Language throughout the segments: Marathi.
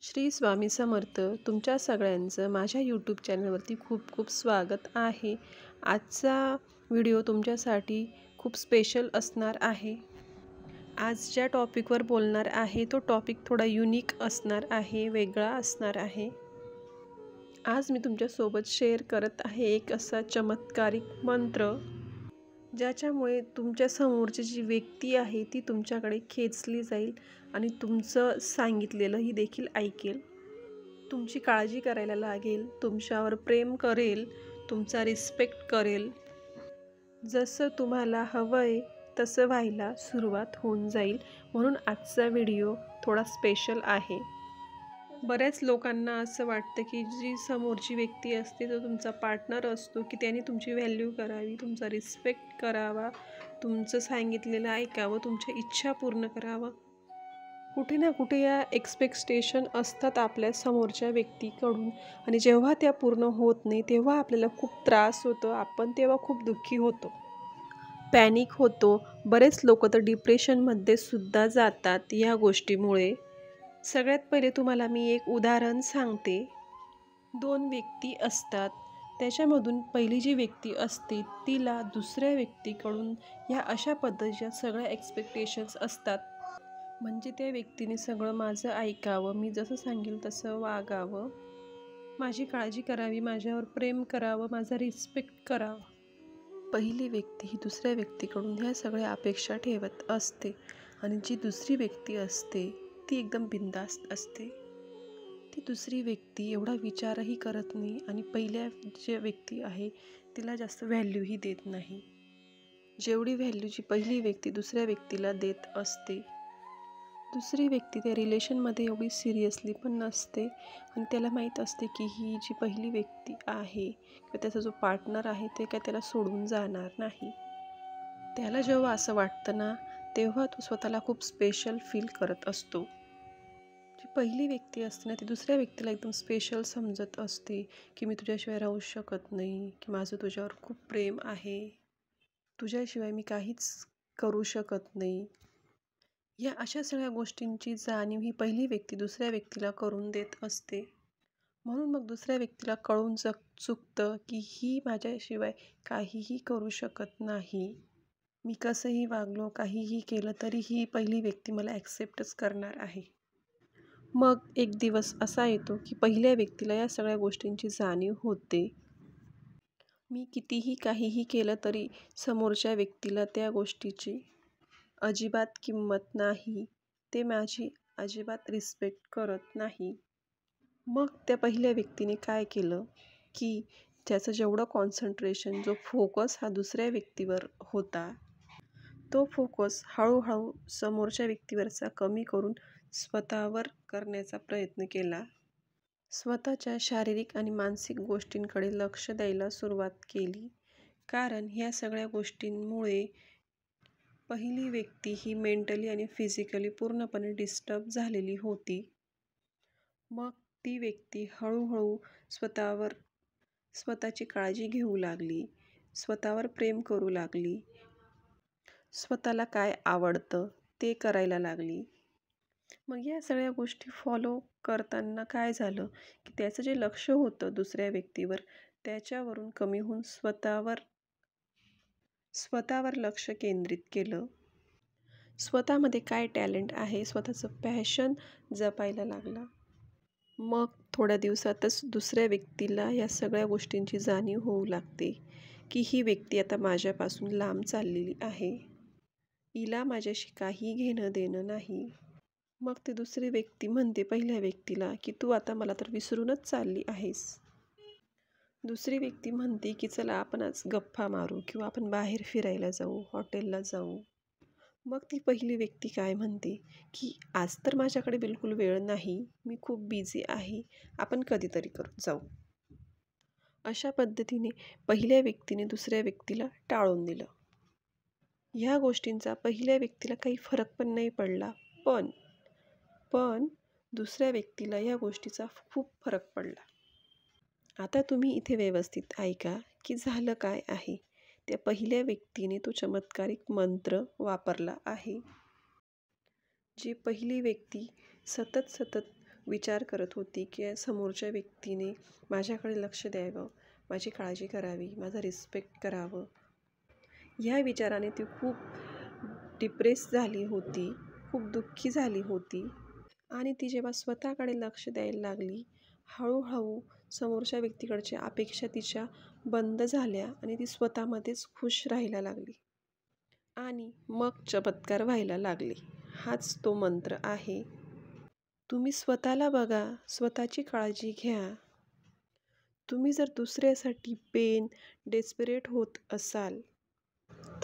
श्री स्वामी समर्थ. तुमच्या सगळ्यांचं माझ्या यूट्यूब चॅनलवरती खूप खूप स्वागत आहे. आजचा व्हिडिओ तुमच्यासाठी खूप स्पेशल असणार आहे. आज ज्या टॉपिकवर बोलणार आहे तो टॉपिक थोडा युनिक असणार आहे, वेगळा असणार आहे. आज मी तुमच्यासोबत शेअर करत आहे एक असा चमत्कारिक मंत्र ज्याच्यामुळे तुमच्या समोरची जी व्यक्ती आहे ती तुमच्याकडे खेचली जाईल आणि तुमचं सांगितलेलंही देखील ऐकेल. तुमची काळजी करायला लागेल, तुमच्यावर प्रेम करेल, तुमचा रिस्पेक्ट करेल. जसं तुम्हाला हवं आहे तसं व्हायला सुरुवात होऊन जाईल. म्हणून आजचा व्हिडिओ थोडा स्पेशल आहे. बऱ्याच लोकांना असं वाटतं की जी समोरची व्यक्ती असते तो तुमचा पार्टनर असतो की त्याने तुमची व्हॅल्यू करावी, तुमचा रिस्पेक्ट करावा, तुमचं सांगितलेलं ऐकावं, तुमच्या इच्छा पूर्ण करावं. कुठे ना कुठे या एक्सपेक्टेशन असतात आपल्या समोरच्या व्यक्तीकडून आणि जेव्हा त्या पूर्ण होत नाही तेव्हा आपल्याला खूप त्रास होतो. आपण तेव्हा खूप दुःखी होतो, पॅनिक होतो. बरेच लोक तर डिप्रेशनमध्ये सुद्धा जातात या गोष्टीमुळे. सगळ्यात पहिले तुम्हाला मी एक उदाहरण सांगते. दोन व्यक्ती असतात, त्याच्यामधून पहिली जी व्यक्ती असते तिला दुसऱ्या व्यक्तीकडून या अशा पद्धतीच्या सगळ्या एक्सपेक्टेशन्स असतात. म्हणजे त्या व्यक्तीने सगळं माझं ऐकावं, मी जसं सांगेल तसं वागावं, माझी काळजी करावी, माझ्यावर प्रेम करावं, माझा रिस्पेक्ट करावा. पहिली व्यक्ती ही दुसऱ्या व्यक्तीकडून ह्या सगळ्या अपेक्षा ठेवत असते आणि जी दुसरी व्यक्ती असते ती एकदम बिनधास्त असते. ती दुसरी व्यक्ती एवढा विचारही करत नाही आणि पहिल्या जे व्यक्ती आहे तिला जास्त व्हॅल्यूही देत नाही, जेवढी व्हॅल्यू जी पहिली व्यक्ती दुसऱ्या व्यक्तीला देत असते. दुसरी व्यक्ती त्या रिलेशनमध्ये एवढी सिरियसली पण नसते आणि त्याला माहीत असते की ही जी पहिली व्यक्ती आहे किंवा त्याचा जो पार्टनर आहे ते काय त्याला सोडून जाणार नाही. त्याला जेव्हा असं वाटतं ना तेव्हा तो स्वतःला खूप स्पेशल फील करत असतो. जी पहिली व्यक्ती असते ना ती दुसऱ्या व्यक्तीला एकदम स्पेशल समजत असते की मी तुझ्याशिवाय राहू शकत नाही, की माझं तुझ्यावर खूप प्रेम आहे, तुझ्याशिवाय मी काहीच करू शकत नाही. या अशा सगळ्या गोष्टींची जाणीव ही पहिली व्यक्ती दुसऱ्या व्यक्तीला करून देत असते. म्हणून मग दुसऱ्या व्यक्तीला कळून चुकतं की ही माझ्याशिवाय काहीही करू शकत नाही. मी कसंही वागलो, काहीही केलं तरी ही पहिली व्यक्ती मला ॲक्सेप्टच करणार आहे. मग एक दिवस असा येतो की पहिल्या व्यक्तीला या सगळ्या गोष्टींची जाणीव होते. मी कितीही काहीही केलं तरी समोरच्या व्यक्तीला त्या गोष्टीची अजिबात किंमत नाही, ते माझी अजिबात रिस्पेक्ट करत नाही. मग त्या पहिल्या व्यक्तीने काय केलं की त्याचं जेवढं कॉन्सन्ट्रेशन, जो फोकस हा दुसऱ्या व्यक्तीवर होता तो फोकस हळूहळू समोरच्या व्यक्तीवरचा कमी करून स्वतःवर करण्याचा प्रयत्न केला. स्वतःच्या शारीरिक आणि मानसिक गोष्टींकडे लक्ष द्यायला सुरुवात केली. कारण ह्या सगळ्या गोष्टींमुळे पहिली व्यक्ती ही मेंटली आणि फिजिकली पूर्णपणे डिस्टर्ब झालेली होती. मग ती व्यक्ती हळूहळू स्वतःची काळजी घेऊ लागली, स्वतःवर प्रेम करू लागली, स्वतःला काय आवडतं ते करायला लागली. मग या सगळ्या गोष्टी फॉलो करताना काय झालं की त्याचं जे लक्ष होतं दुसऱ्या व्यक्तीवर त्याच्यावरून कमी होऊन स्वतःवर लक्ष केंद्रित केलं. स्वतःमध्ये काय टॅलेंट आहे, स्वतःचं पॅशन जपायला लागला. मग थोड्या दिवसातच दुसऱ्या व्यक्तीला या सगळ्या गोष्टींची जाणीव होऊ लागते की ही व्यक्ती आता माझ्यापासून लांब चाललेली आहे, हिला माझ्याशी काही घेणं देणं नाही. मग ती दुसरी व्यक्ती म्हणते पहिल्या व्यक्तीला की तू आता मला तर विसरूनच चालली आहेस. दुसरी व्यक्ती म्हणते की चला आपण आज गप्पा मारू किंवा आपण बाहेर फिरायला जाऊ, हॉटेलला जाऊ. मग ती पहिली व्यक्ती काय म्हणते की आज तर माझ्याकडे बिलकुल वेळ नाही, मी खूप बिझी आहे, आपण कधीतरी जाऊ. अशा पद्धतीने पहिल्या व्यक्तीने दुसऱ्या व्यक्तीला टाळून दिलं. ह्या गोष्टींचा पहिल्या व्यक्तीला काही फरक पण नाही पडला, पण दुसऱ्या व्यक्तीला या गोष्टीचा खूप फरक पडला. आता तुम्ही इथे व्यवस्थित ऐका की झालं काय आहे. त्या पहिल्या व्यक्तीने तो चमत्कारिक मंत्र वापरला आहे. जी पहिली व्यक्ती सतत विचार करत होती की समोरच्या व्यक्तीने माझ्याकडे लक्ष द्यावं, माझी काळजी करावी, माझा रिस्पेक्ट करावं. ह्या विचाराने ती खूप डिप्रेस झाली होती, खूप दुःखी झाली होती. आणि ती जेव्हा स्वतःकडे लक्ष द्यायला लागली, हळूहळू समोरच्या व्यक्तीकडच्या अपेक्षा तिच्या बंद झाल्या आणि ती स्वतःमध्येच खुश राहायला लागली. आणि मग चमत्कार व्हायला लागले. हाच तो मंत्र आहे. तुम्ही स्वतःला बघा, स्वतःची काळजी घ्या. तुम्ही जर दुसऱ्यासाठी डेस्परेट होत असाल,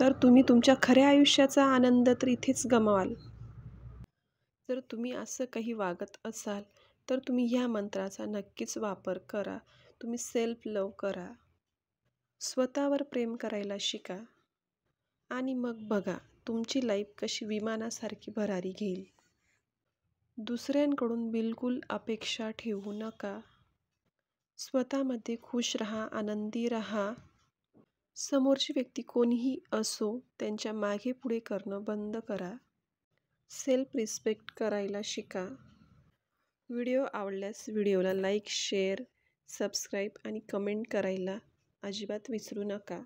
तर तुम्ही तुमच्या खऱ्या आयुष्याचा आनंद तर इथेच गमावाल. जर तुम्ही असं काही वागत असाल, तर तुम्ही ह्या मंत्राचा नक्कीच वापर करा. तुम्ही सेल्फ लव्ह करा. स्वतःवर प्रेम करायला शिका. आणि मग बघा तुमची लाईफ कशी विमानासारखी भरारी घेईल. दुसऱ्यांकडून बिलकुल अपेक्षा ठेवू नका. स्वतःमध्ये खुश राहा, आनंदी राहा. समोरची व्यक्ती कोणीही असो, त्यांच्या मागे पुढे करणं बंद करा. सेल्फ रिस्पेक्ट करायला शिका. व्हिडिओ आवडल्यास व्हिडिओला लाईक, शेअर, सबस्क्राईब आणि कमेंट करायला अजिबात विसरू नका.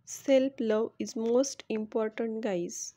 Self love is most important guys.